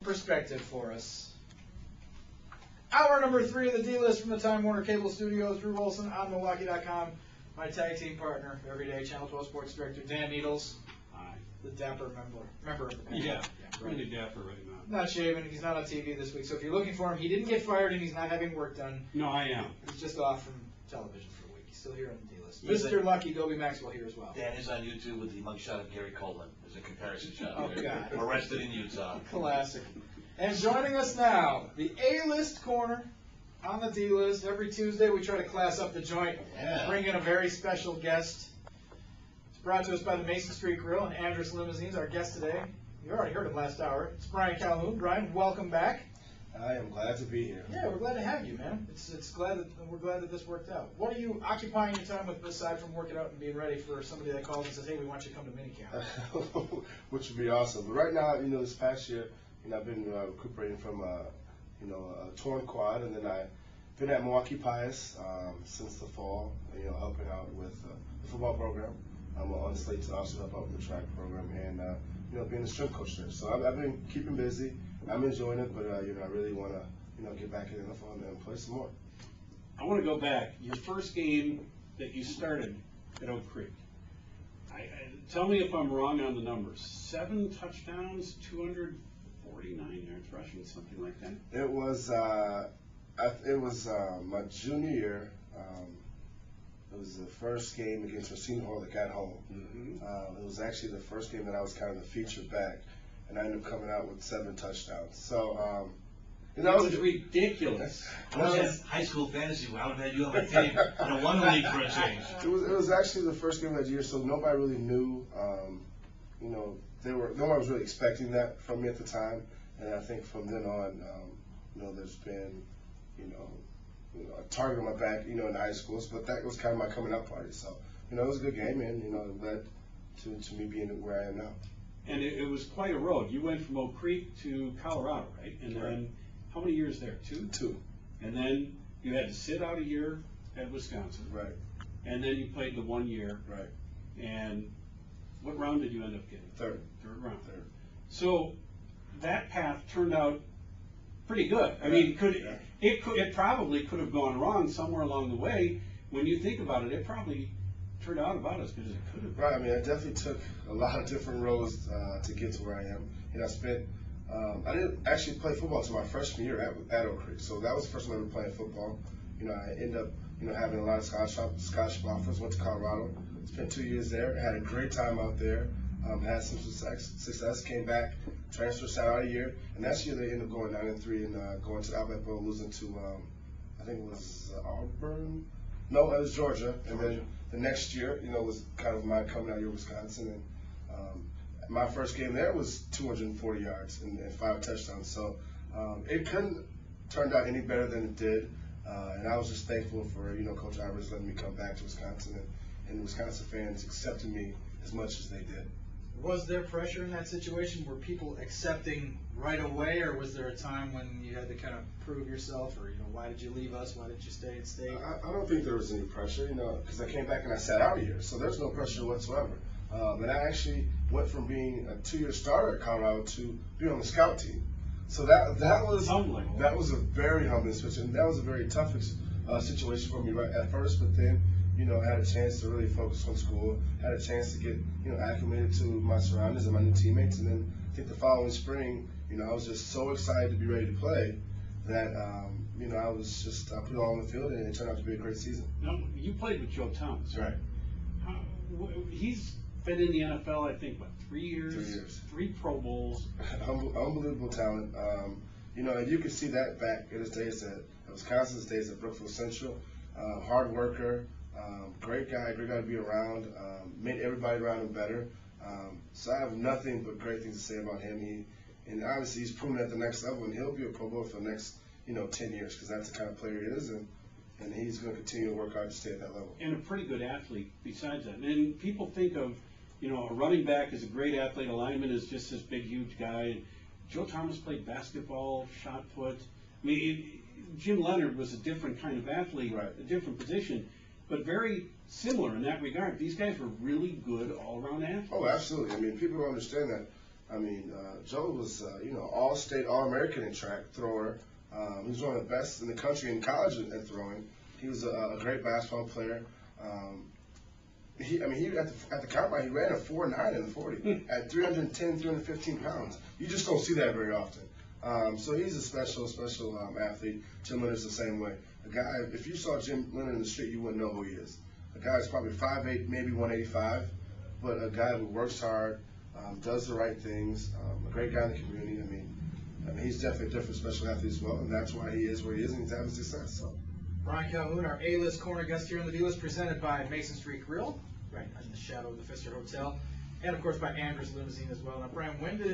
perspective for us. Hour number 3 of the D-List from the Time Warner Cable Studios. Drew Wilson on Milwaukee.com. My tag team partner, everyday Channel 12 Sports Director Dan Needles. Hi. The dapper member of the panel. Yeah, right. really dapper right now. Not shaving. He's not on TV this week. So if you're looking for him, he didn't get fired and he's not having work done. No, I am. He's just off from television for a week. He's still here on the D-List. Mr. Lucky Dobie Maxwell here as well. Dan is on YouTube with the mugshot of Gary Coleman. There's a comparison shot. Oh, God. Arrested in Utah. Classic. And joining us now, the A-List corner on the D-List. Every Tuesday we try to class up the joint, bring in a very special guest. It's brought to us by the Mason Street Grill and Andrus Limousines, our guest today. You already heard him last hour. It's Brian Calhoun. Brian, welcome back. I am glad to be here. Yeah, we're glad to have you, man. We're glad that this worked out. What are you occupying your time with aside from working out and being ready for somebody that calls and says, hey, we want you to come to minicamp? Which would be awesome. But right now, this past year, I've been recuperating from a torn quad, and then I've been at Milwaukee Pius since the fall, helping out with the football program. I'm on slate to also help out with the track program and, being a strength coach there. So I've been keeping busy. I'm enjoying it, but, I really want to, get back in the NFL and play some more. I want to go back. Your first game that you started at Oak Creek. Tell me if I'm wrong on the numbers. 7 touchdowns, 249 yards rushing, something like that? It was my junior year. It was the first game against Racine Hall that got home. Mm-hmm. It was actually the first game that I was kind of the featured back, and I ended up coming out with 7 touchdowns. So, that was ridiculous. High school fantasy. I would have had you on my team in a one league for a change. It was actually the first game of that year, so nobody really knew. Nobody was really expecting that from me at the time, and I think from then on, there's been, a target on my back, in high schools, but that was kind of my coming up party. So, it was a good game, and, it led to me being where I am now. And it was quite a road. You went from Oak Creek to Colorado, right? And then, how many years there? 2? 2. And then you had to sit out a year at Wisconsin. Right. And then you played the 1 year. Right. And what round did you end up getting? Third round. Third. So that path turned out pretty good. I mean, it probably could have gone wrong somewhere along the way. When you think about it, it probably turned out about as good as it could have been. Right. I mean, I definitely took a lot of different roads to get to where I am. I didn't actually play football until my freshman year at Oak Creek, so that was the first time I ever playing football. I ended up, having a lot of scholarship offers. Went to Colorado, spent 2 years there, had a great time out there, had some success. Came back, transferred, sat out a year, and that year they ended up going 9-3 and going to the Outback Bowl, losing to I think it was Auburn. No, it was Georgia. And then the next year, was kind of my coming out year, Wisconsin, and my first game there was 240 yards and 5 touchdowns. So it couldn't turned out any better than it did. And I was just thankful for, Coach Ivers letting me come back to Wisconsin and the Wisconsin fans accepting me as much as they did. Was there pressure in that situation? Were people accepting right away, or was there a time when you had to kind of prove yourself, or, why did you leave us? Why did you stay at State? I don't think there was any pressure, because I came back and I sat out a year. So there's no pressure whatsoever. And I actually went from being a 2-year starter at Colorado to being on the scout team. So that was humbling. That was a very humbling switch, and that was a very tough situation for me right at first. But then, I had a chance to really focus on school, had a chance to get, acclimated to my surroundings and my new teammates. And then I think the following spring, I was just so excited to be ready to play that, I put it all on the field, and it turned out to be a great season. Now, you played with Joe Thomas. Right. He's been in the NFL, I think, 3 years? 3 years. 3 Pro Bowls. Unbelievable talent. And you can see that back in his days at Wisconsin's days at Brookfield Central. Hard worker, great guy to be around, made everybody around him better. So I have nothing but great things to say about him. And obviously he's proven at the next level, and he'll be a Pro Bowler for the next 10 years, because that's the kind of player he is, and he's going to continue to work hard to stay at that level. And a pretty good athlete besides that. And people think of, a running back is a great athlete, a lineman is just this big, huge guy. And Joe Thomas played basketball, shot put. I mean, Jim Leonard was a different kind of athlete, right, a different position, but very similar in that regard. These guys were really good all-around athletes. Oh, absolutely. I mean, people don't understand that. I mean, Joe was, all-state, all-American in track thrower. He was one of the best in the country in college at throwing. He was a great basketball player. He at the combine, he ran a 4.9 in the 40 at 310, 315 pounds. You just don't see that very often. So he's a special athlete. Jim Leonard's the same way. A guy, if you saw Jim Leonard in the street, you wouldn't know who he is. A guy is probably 5'8", maybe 185, but a guy who works hard, does the right things, a great guy in the community. I mean, he's definitely a different special athlete as well, and that's why he is where he is, and he's having success. So. Brian Calhoun, our A-list corner guest here on the D-List, presented by Mason Street Grill, right in the shadow of the Pfister Hotel, and of course by Andrews Limousine as well. Now, Brian, when did